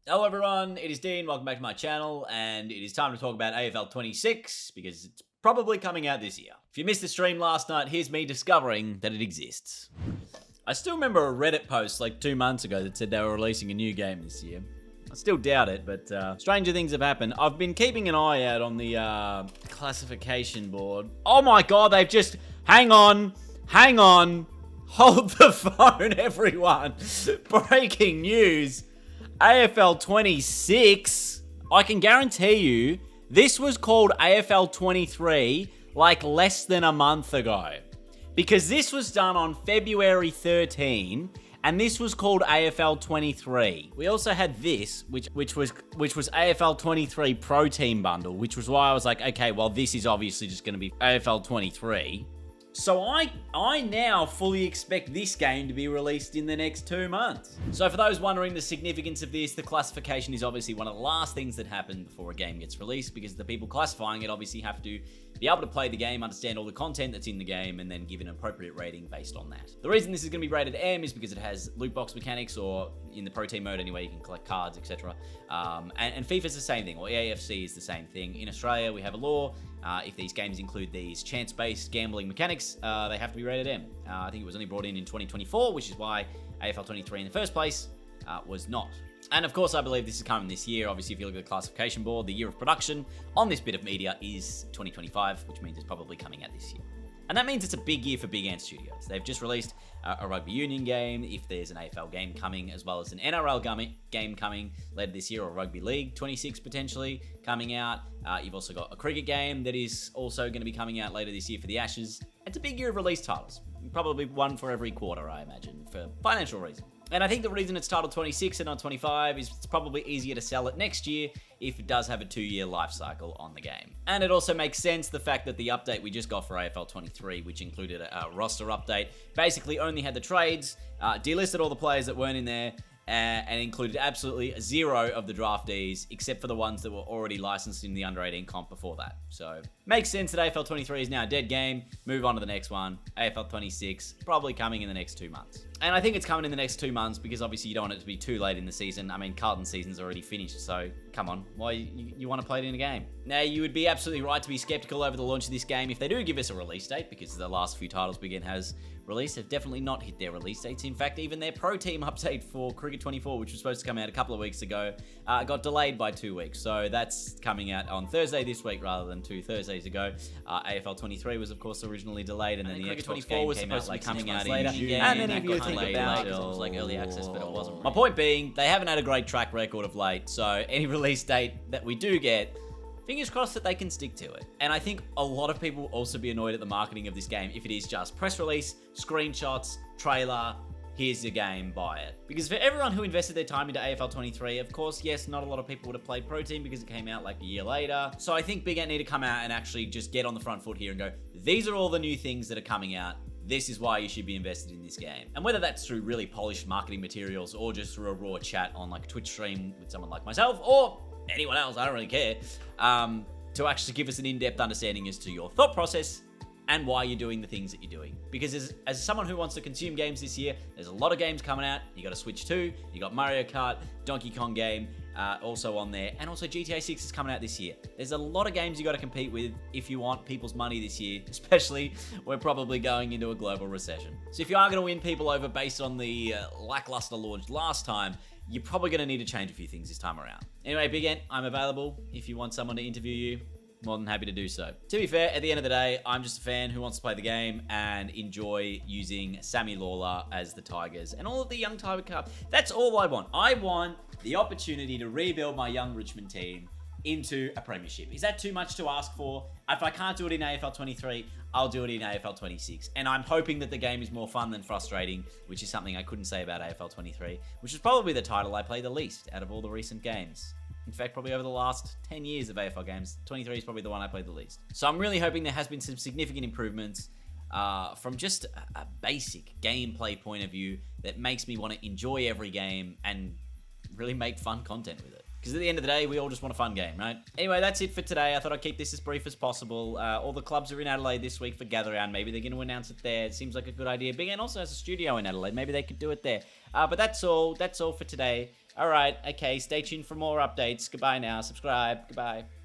Hello everyone, it is Dean, welcome back to my channel, and it is time to talk about AFL 26, because it's probably coming out this year. If you missed the stream last night, here's me discovering that it exists. I still remember a Reddit post like 2 months ago that said they were releasing a new game this year. I still doubt it, but stranger things have happened. I've been keeping an eye out on the classification board. Oh my god, they've just... Hang on. Hold the phone, everyone. Breaking news. AFL 26, I can guarantee you, this was called AFL 23 like less than a month ago. Because this was done on February 13, and this was called AFL 23. We also had this, which was AFL 23 Pro Team Bundle, which was why I was like, okay, well, this is obviously just going to be AFL 23. So I now fully expect this game to be released in the next 2 months. So for those wondering the significance of this, the classification is obviously one of the last things that happen before a game gets released, because the people classifying it obviously have to be able to play the game, understand all the content that's in the game, and then give an appropriate rating based on that. The reason this is going to be rated M is because it has loot box mechanics, or in the Pro Team mode anyway, you can collect cards, etc. And FIFA's the same thing, or EAFC is the same thing. In Australia, we have a law. If these games include these chance-based gambling mechanics, they have to be rated M. I think it was only brought in 2024, which is why AFL 23 in the first place was not. And of course, I believe this is coming this year. Obviously, if you look at the classification board, the year of production on this bit of media is 2025, which means it's probably coming out this year. And that means it's a big year for Big Ant Studios. They've just released a rugby union game, if there's an AFL game coming, as well as an NRL game coming later this year, or Rugby League 26 potentially coming out. You've also got a cricket game that is also going to be coming out later this year for the Ashes. It's a big year of release titles. Probably one for every quarter, I imagine, for financial reasons. And I think the reason it's titled 26 and not 25 is it's probably easier to sell it next year if it does have a 2-year life cycle on the game. And it also makes sense, the fact that the update we just got for AFL 23, which included a roster update, basically only had the trades, delisted all the players that weren't in there, and included absolutely zero of the draftees, except for the ones that were already licensed in the under 18 comp before that. So, makes sense that AFL 23 is now a dead game. Move on to the next one. AFL 26, probably coming in the next 2 months. And I think it's coming in the next 2 months because obviously you don't want it to be too late in the season. I mean, Carlton's season's already finished, so come on. Why you want to play it in a game? Now, you would be absolutely right to be skeptical over the launch of this game if they do give us a release date, because the last few titles Big Ant has released have definitely not hit their release dates. In fact, even their Pro Team update for Cricket 24, which was supposed to come out a couple of weeks ago, got delayed by 2 weeks. So that's coming out on Thursday this week rather than 2 Thursdays ago. AFL 23 was, of course, originally delayed, and then the Cricket 24 was supposed to be coming out in June. And then if you think about it, it was like early access, but it wasn't. My point being, they haven't had a great track record of late, so any release date that we do get, fingers crossed that they can stick to it. And I think a lot of people will also be annoyed at the marketing of this game if it is just press release, screenshots, trailer, here's your game, buy it. Because for everyone who invested their time into AFL 23, of course, yes, not a lot of people would have played Pro Team because it came out like a year later. So I think Big Ant need to come out and actually just get on the front foot here and go, these are all the new things that are coming out. This is why you should be invested in this game. And whether that's through really polished marketing materials or just through a raw chat on like a Twitch stream with someone like myself or anyone else, I don't really care, to actually give us an in-depth understanding as to your thought process and why you're doing the things that you're doing. Because as someone who wants to consume games this year, there's a lot of games coming out. You got a Switch 2, you got Mario Kart, Donkey Kong game, also on there, and also GTA 6 is coming out this year. There's a lot of games you got to compete with if you want people's money this year, especially we're probably going into a global recession. So if you are going to win people over based on the lackluster launch last time, you're probably going to need to change a few things this time around. Anyway, Big Ant, I'm available if you want someone to interview you. More than happy to do so. To be fair, at the end of the day, I'm just a fan who wants to play the game and enjoy using Sammy Lawler as the Tigers and all of the young Tiger Cup. That's all I want. I want the opportunity to rebuild my young Richmond team into a premiership. Is that too much to ask for? If I can't do it in AFL 23, I'll do it in AFL 26. And I'm hoping that the game is more fun than frustrating, which is something I couldn't say about AFL 23, which is probably the title I play the least out of all the recent games. In fact, probably over the last 10 years of AFL games, 23 is probably the one I played the least. So I'm really hoping there has been some significant improvements from just a basic gameplay point of view that makes me want to enjoy every game and really make fun content with it. Because at the end of the day, we all just want a fun game, right? Anyway, that's it for today. I thought I'd keep this as brief as possible. All the clubs are in Adelaide this week for Gather Round. Maybe they're going to announce it there. It seems like a good idea. Big Ant also has a studio in Adelaide. Maybe they could do it there. But that's all for today. All right, okay, stay tuned for more updates. Goodbye now. Subscribe. Goodbye.